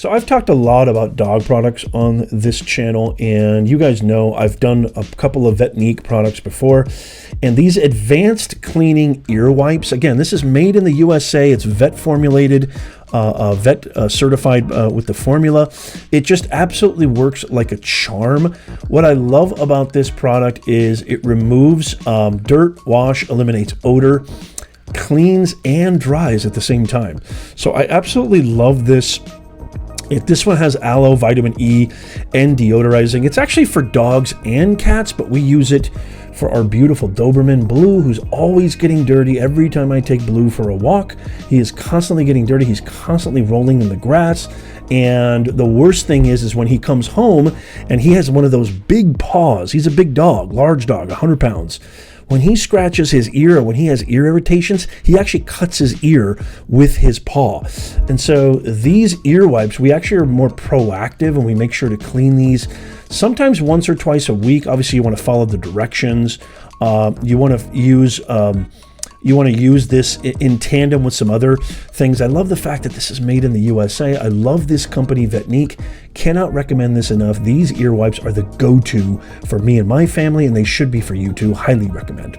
So I've talked a lot about dog products on this channel, and you guys know I've done a couple of VETNIQUE products before, and these advanced cleaning ear wipes, again, this is made in the USA. It's vet formulated, vet certified with the formula. It just absolutely works like a charm. What I love about this product is it removes dirt, wash, eliminates odor, cleans and dries at the same time. So I absolutely love this. This one has aloe, vitamin E, and deodorizing. It's actually for dogs and cats, but we use it for our beautiful Doberman Blue, who's always getting dirty. Every time I take Blue for a walk, he is constantly getting dirty. He's constantly rolling in the grass. And the worst thing is when he comes home and he has one of those big paws. He's a big dog, large dog, 100 pounds. When he scratches his ear or when he has ear irritations, he actually cuts his ear with his paw. And so these ear wipes, we actually are more proactive and we make sure to clean these sometimes once or twice a week. Obviously, you want to follow the directions. You want to use this in tandem with some other things. I love the fact that this is made in the USA. I love this company, VETNIQUE. Cannot recommend this enough. These ear wipes are the go-to for me and my family, and they should be for you too. Highly recommend.